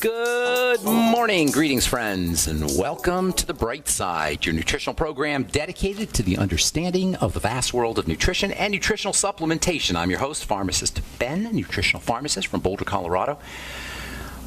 Good morning, greetings, friends, and welcome to The Bright Side, your nutritional program dedicated to the understanding of the vast world of nutrition and nutritional supplementation. I'm your host, pharmacist Ben, nutritional pharmacist from Boulder, Colorado.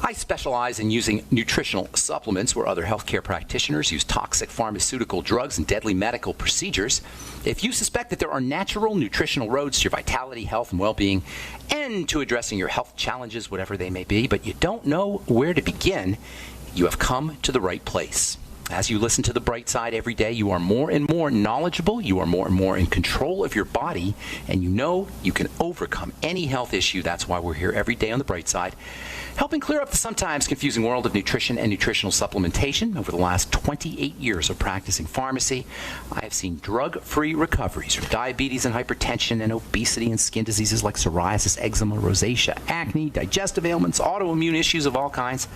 I specialize in using nutritional supplements where other healthcare practitioners use toxic pharmaceutical drugs and deadly medical procedures. If you suspect that there are natural nutritional roads to your vitality, health, and well-being, and to addressing your health challenges, whatever they may be, but you don't know where to begin, you have come to the right place. As you listen to The Bright Side every day, you are more and more knowledgeable, you are more and more in control of your body, and you know you can overcome any health issue. That's why we're here every day on The Bright Side, helping clear up the sometimes confusing world of nutrition and nutritional supplementation. Over the last 28 years of practicing pharmacy, I have seen drug-free recoveries from diabetes and hypertension and obesity and skin diseases like psoriasis, eczema, rosacea, acne, digestive ailments, autoimmune issues of all kinds.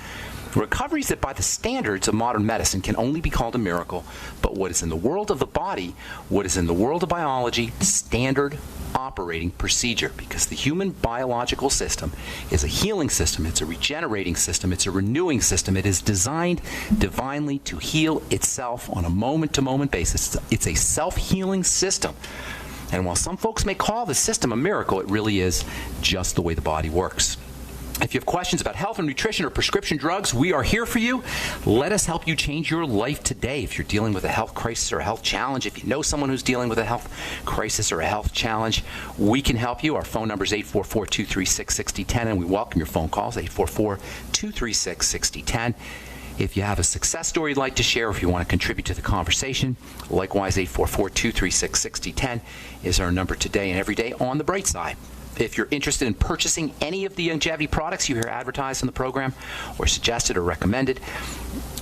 Recoveries that by the standards of modern medicine can only be called a miracle, but what is in the world of the body, what is in the world of biology, standard operating procedure, because the human biological system is a healing system, it's a regenerating system, it's a renewing system. It is designed divinely to heal itself on a moment-to-moment basis. It's a self-healing system. And while some folks may call the system a miracle, it really is just the way the body works. If you have questions about health or nutrition or prescription drugs, we are here for you. Let us help you change your life today. If you're dealing with a health crisis or a health challenge, if you know someone who's dealing with a health crisis or a health challenge, we can help you. Our phone number is 844-236-6010, and we welcome your phone calls, 844-236-6010. If you have a success story you'd like to share, or if you want to contribute to the conversation, likewise, 844-236-6010 is our number today and every day on The Bright Side. If you're interested in purchasing any of the longevity products you hear advertised in the program or suggested or recommended,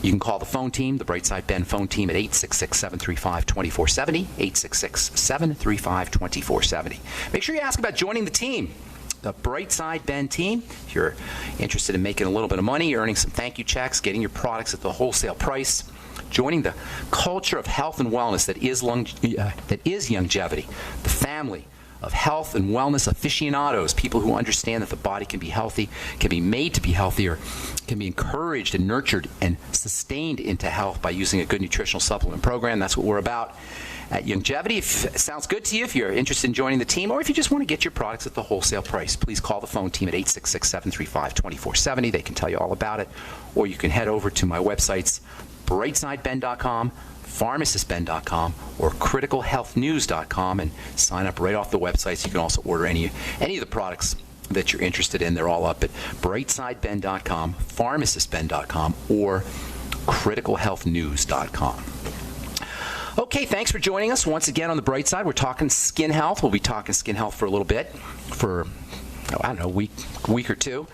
you can call the phone team, the Brightside Ben phone team at 866-735-2470, 866-735-2470. Make sure you ask about joining the team, the Brightside Ben team. If you're interested in making a little bit of money, earning some thank you checks, getting your products at the wholesale price, joining the culture of health and wellness that is longevity, the family of health and wellness aficionados, people who understand that the body can be healthy, can be made to be healthier, can be encouraged and nurtured and sustained into health by using a good nutritional supplement program. That's what we're about at Longevity. If it sounds good to you, if you're interested in joining the team, or if you just want to get your products at the wholesale price, please call the phone team at 866-735-2470. They can tell you all about it. Or you can head over to my websites, brightsideben.com, pharmacistben.com, or criticalhealthnews.com, and sign up right off the websites. You can also order any of the products that you're interested in. They're all up at brightsideben.com, pharmacistben.com, or criticalhealthnews.com. Okay, thanks for joining us once again on The Bright Side. We're talking skin health. We'll be talking skin health for a little bit, for, a week or two,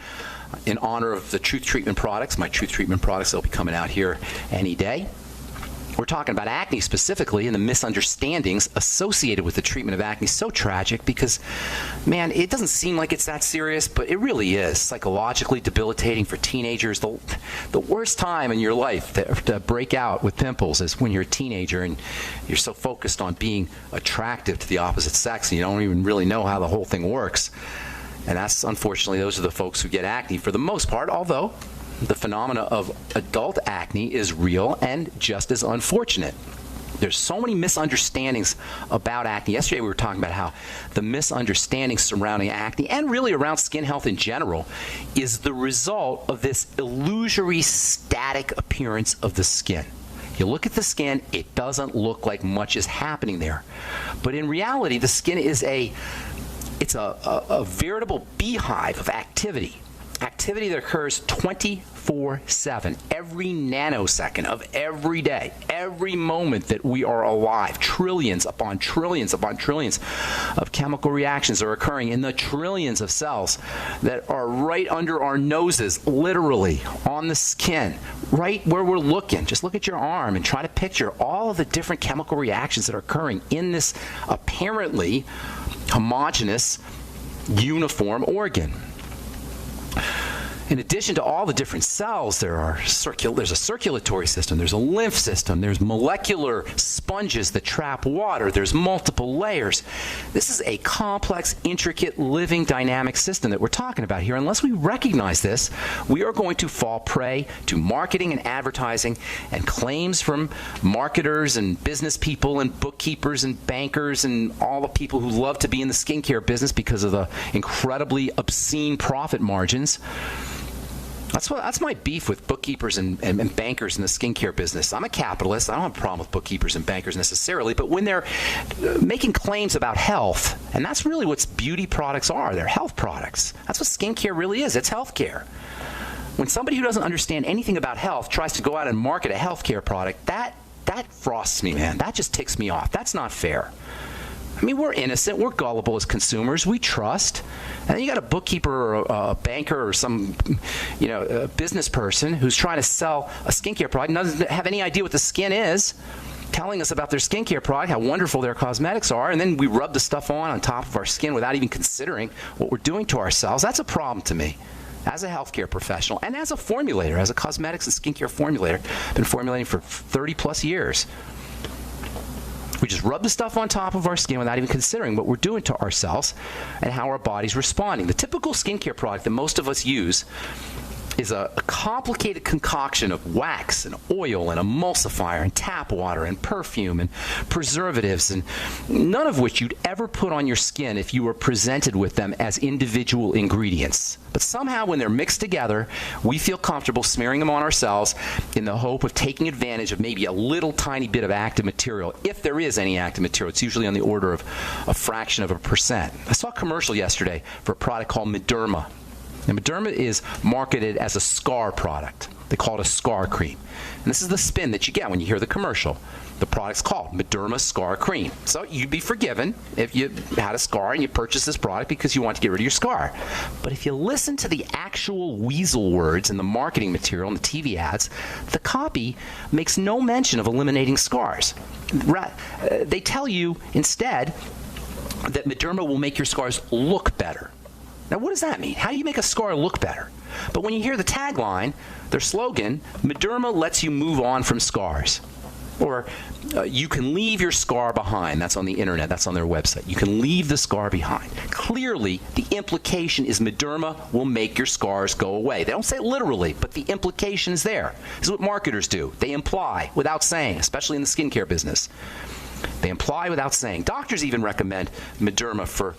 in honor of the Truth Treatment products, my Truth Treatment products. They'll be coming out here any day. We're talking about acne specifically and the misunderstandings associated with the treatment of acne. So tragic because, man, it doesn't seem like it's that serious, but it really is. Psychologically debilitating for teenagers. The worst time in your life to break out with pimples is when you're a teenager and you're so focused on being attractive to the opposite sex and you don't even really know how the whole thing works. And that's, unfortunately, those are the folks who get acne for the most part, although the phenomena of adult acne is real and just as unfortunate. There's so many misunderstandings about acne. Yesterday we were talking about how the misunderstandings surrounding acne and really around skin health in general is the result of this illusory static appearance of the skin. You look at the skin, it doesn't look like much is happening there. But in reality, the skin is a veritable beehive of activity. Activity that occurs 24/7, every nanosecond of every day, every moment that we are alive. Trillions upon trillions upon trillions of chemical reactions are occurring in the trillions of cells that are right under our noses, literally on the skin, right where we're looking. Just look at your arm and try to picture all of the different chemical reactions that are occurring in this apparently homogeneous, uniform organ. In addition to all the different cells, there's a circulatory system, there's a lymph system, there's molecular sponges that trap water, there's multiple layers. This is a complex, intricate, living, dynamic system that we're talking about here. Unless we recognize this, we are going to fall prey to marketing and advertising and claims from marketers and business people and bookkeepers and bankers and all the people who love to be in the skincare business because of the incredibly obscene profit margins. That's my beef with bookkeepers and bankers in the skincare business. I'm a capitalist. I don't have a problem with bookkeepers and bankers necessarily, but when they're making claims about health, and that's really what beauty products are. They're health products. That's what skincare really is. It's healthcare. When somebody who doesn't understand anything about health tries to go out and market a healthcare product, that frosts me, man. That just ticks me off. That's not fair. I mean, we're innocent. We're gullible as consumers. We trust. And then you got a bookkeeper or a banker or some, a business person who's trying to sell a skincare product and doesn't have any idea what the skin is, telling us about their skincare product, how wonderful their cosmetics are, and then we rub the stuff on top of our skin without even considering what we're doing to ourselves. That's a problem to me. As a healthcare professional and as a formulator, as a cosmetics and skincare formulator, I've been formulating for 30 plus years. We just rub the stuff on top of our skin without even considering what we're doing to ourselves and how our body's responding. The typical skincare product that most of us use is a complicated concoction of wax and oil and emulsifier and tap water and perfume and preservatives, and none of which you'd ever put on your skin if you were presented with them as individual ingredients. But somehow when they're mixed together, we feel comfortable smearing them on ourselves in the hope of taking advantage of maybe a little tiny bit of active material. If there is any active material, it's usually on the order of a fraction of a percent. I saw a commercial yesterday for a product called Mederma. Now, Mederma is marketed as a scar product. They call it a scar cream. And this is the spin that you get when you hear the commercial. The product's called Mederma Scar Cream. So you'd be forgiven if you had a scar and you purchased this product because you want to get rid of your scar. But if you listen to the actual weasel words in the marketing material and the TV ads, the copy makes no mention of eliminating scars. They tell you instead that Mederma will make your scars look better. Now, what does that mean? How do you make a scar look better? But when you hear the tagline, their slogan, Mederma lets you move on from scars. Or you can leave your scar behind. That's on the internet. That's on their website. You can leave the scar behind. Clearly, the implication is Mederma will make your scars go away. They don't say it literally, but the implication is there. This is what marketers do. They imply without saying, especially in the skincare business. They imply without saying. Doctors even recommend Mederma for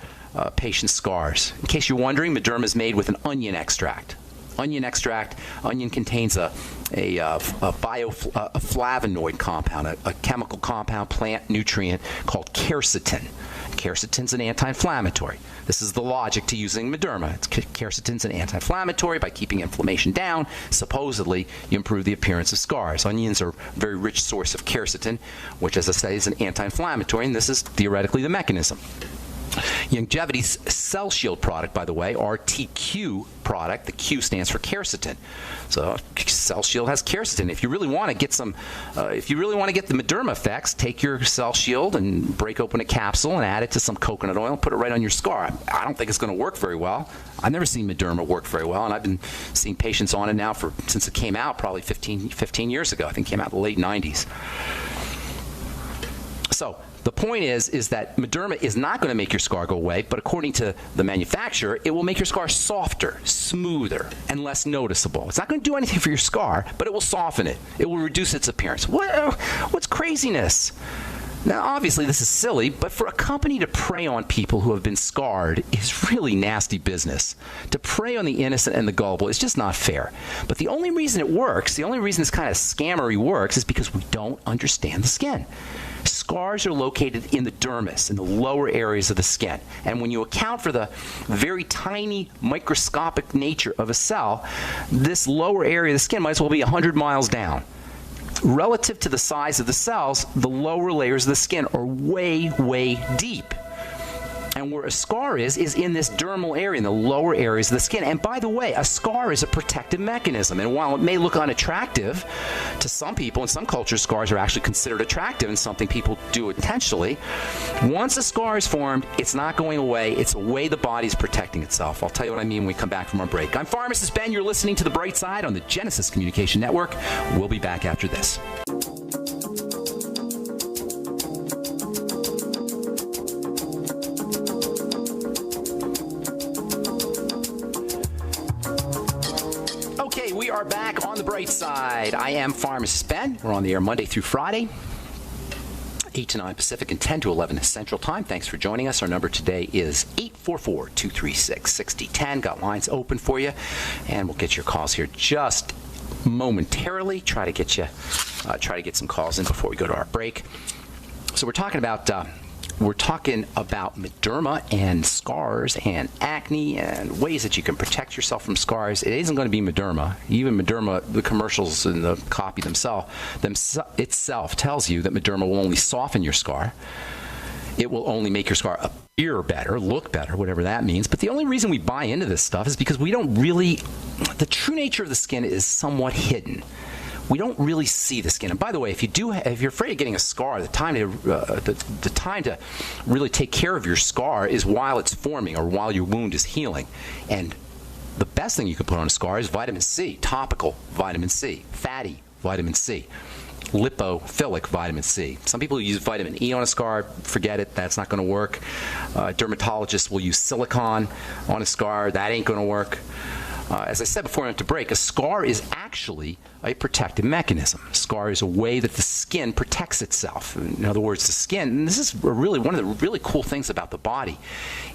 patients' scars. In case you're wondering, Mederma is made with an onion extract. Onion contains a bioflavonoid compound, a chemical compound, plant nutrient called quercetin. Quercetin's an anti-inflammatory. This is the logic to using Mederma. Quercetin's an anti-inflammatory. By keeping inflammation down, supposedly you improve the appearance of scars. Onions are a very rich source of quercetin, which, as I say, is an anti-inflammatory, and this is theoretically the mechanism. Longevity's Cell Shield product, by the way, RTQ product, the Q stands for quercetin. So Cell Shield has quercetin. If you really want to get the Mederma effects, take your Cell Shield and break open a capsule and add it to some coconut oil and put it right on your scar. I don't think it's going to work very well. I've never seen Mederma work very well, and I've been seeing patients on it now since it came out, probably 15 years ago. I think it came out in the late 90s. So the point is that Mederma is not going to make your scar go away, but according to the manufacturer, it will make your scar softer, smoother, and less noticeable. It's not going to do anything for your scar, but it will soften it. It will reduce its appearance. What's craziness? Now, obviously, this is silly, but for a company to prey on people who have been scarred is really nasty business. To prey on the innocent and the gullible is just not fair. But the only reason it works, the only reason this kind of scammery works, is because we don't understand the skin. Scars are located in the dermis, in the lower areas of the skin. And when you account for the very tiny microscopic nature of a cell, this lower area of the skin might as well be 100 miles down. Relative to the size of the cells, the lower layers of the skin are way, way deep. And where a scar is in this dermal area, in the lower areas of the skin. And by the way, a scar is a protective mechanism. And while it may look unattractive to some people, in some cultures, scars are actually considered attractive and something people do intentionally. Once a scar is formed, it's not going away. It's a way the body's protecting itself. I'll tell you what I mean when we come back from our break. I'm Pharmacist Ben. You're listening to The Bright Side on the Genesis Communication Network. We'll be back after this. We are back on The Bright Side. I am Pharmacist Ben. We're on the air Monday through Friday, 8 to 9 Pacific and 10 to 11 Central Time. Thanks for joining us. Our number today is 844-236-6010. Got lines open for you, and we'll get your calls here just momentarily. Try to get some calls in before we go to our break. So we're talking about mederma and scars and acne and ways that you can protect yourself from scars. It isn't going to be mederma. Even mederma, the commercials and the copy itself tells you that mederma will only soften your scar. It will only make your scar appear better, look better, whatever that means. But the only reason we buy into this stuff is because the true nature of the skin is somewhat hidden. We don't really see the skin. And by the way, if you're afraid of getting a scar, the time to really take care of your scar is while it's forming or while your wound is healing. And the best thing you can put on a scar is vitamin C, topical vitamin C, fatty vitamin C, lipophilic vitamin C. Some people use vitamin E on a scar. Forget it. That's not going to work. Dermatologists will use silicone on a scar. That ain't going to work. As I said before I went to break, a scar is actually a protective mechanism. A scar is a way that the skin protects itself. In other words, the skin, and this is really one of the really cool things about the body,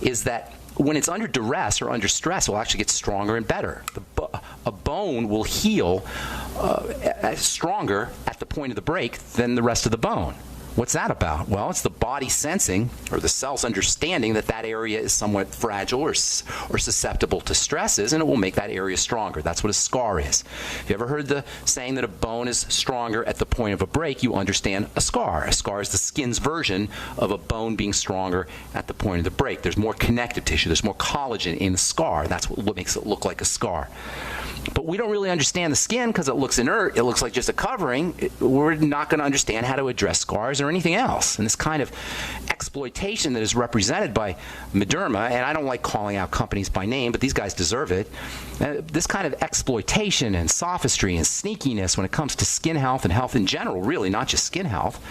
is that when it's under duress or under stress, it will actually get stronger and better. A bone will heal stronger at the point of the break than the rest of the bone. What's that about? Well, it's the body sensing, or the cell's understanding, that area is somewhat fragile or susceptible to stresses, and it will make that area stronger. That's what a scar is. If you ever heard the saying that a bone is stronger at the point of a break, you understand a scar. A scar is the skin's version of a bone being stronger at the point of the break. There's more connective tissue. There's more collagen in the scar. That's what makes it look like a scar. But we don't really understand the skin because it looks inert. It looks like just a covering. We're not going to understand how to address scars or anything else. And this kind of exploitation that is represented by mederma, and I don't like calling out companies by name, but these guys deserve it. This kind of exploitation and sophistry and sneakiness when it comes to skin health and health in general, really, not just skin health,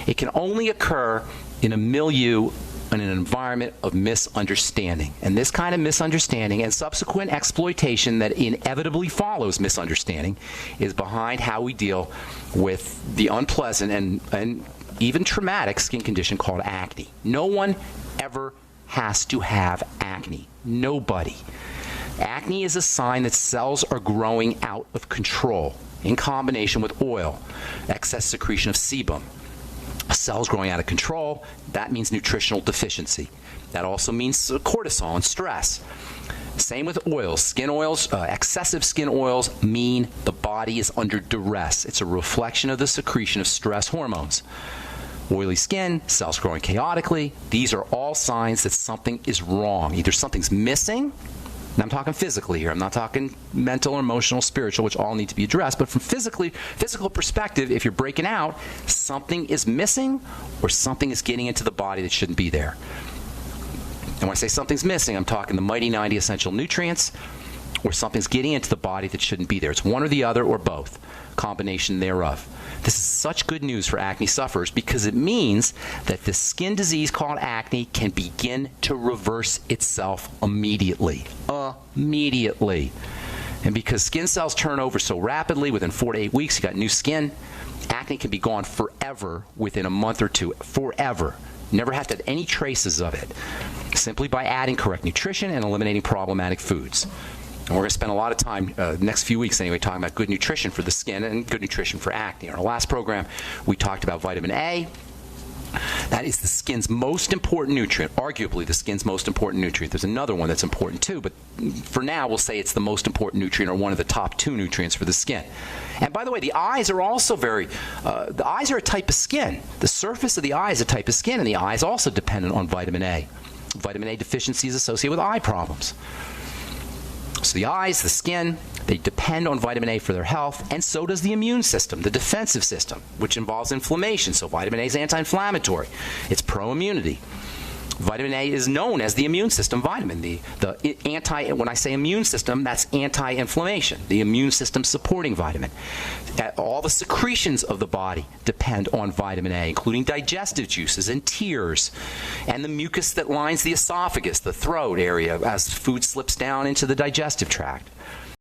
it can only occur in a milieu, in an environment of misunderstanding. And this kind of misunderstanding and subsequent exploitation that inevitably follows misunderstanding is behind how we deal with the unpleasant and even traumatic skin condition called acne. No one ever has to have acne. Nobody. Acne is a sign that cells are growing out of control in combination with oil, excess secretion of sebum. Cells growing out of control, that means nutritional deficiency. That also means cortisol and stress. Same with oils. Skin oils, excessive skin oils mean the body is under duress. It's a reflection of the secretion of stress hormones. Oily skin, cells growing chaotically, these are all signs that something is wrong. Either something's missing, and I'm talking physically here. I'm not talking mental, emotional, spiritual, which all need to be addressed. But from physical perspective, if you're breaking out, something is missing or something is getting into the body that shouldn't be there. And when I say something's missing, I'm talking the mighty 90 essential nutrients, or something's getting into the body that shouldn't be there. It's one or the other or both, combination thereof. This is such good news for acne sufferers because it means that the skin disease called acne can begin to reverse itself immediately. Immediately. And because skin cells turn over so rapidly, within 4 to 8 weeks, you got new skin. Acne can be gone forever within a month or two. Forever. Never have to have any traces of it. Simply by adding correct nutrition and eliminating problematic foods. And we're going to spend a lot of time, next few weeks anyway, talking about good nutrition for the skin and good nutrition for acne. In our last program, we talked about vitamin A. That is the skin's most important nutrient, arguably the skin's most important nutrient. There's another one that's important too, but for now we'll say it's the most important nutrient or one of the top 2 nutrients for the skin. And by the way, the eyes are also the eyes are a type of skin. The surface of the eye is a type of skin, and the eye is also dependent on vitamin A. Vitamin A deficiency is associated with eye problems. So the eyes, the skin, they depend on vitamin A for their health, and so does the immune system, the defensive system, which involves inflammation. So vitamin A is anti-inflammatory. It's pro-immunity. Vitamin A is known as the immune system vitamin. When I say immune system, that's anti-inflammation, the immune system supporting vitamin. All the secretions of the body depend on vitamin A, including digestive juices and tears, and the mucus that lines the esophagus, the throat area, as food slips down into the digestive tract.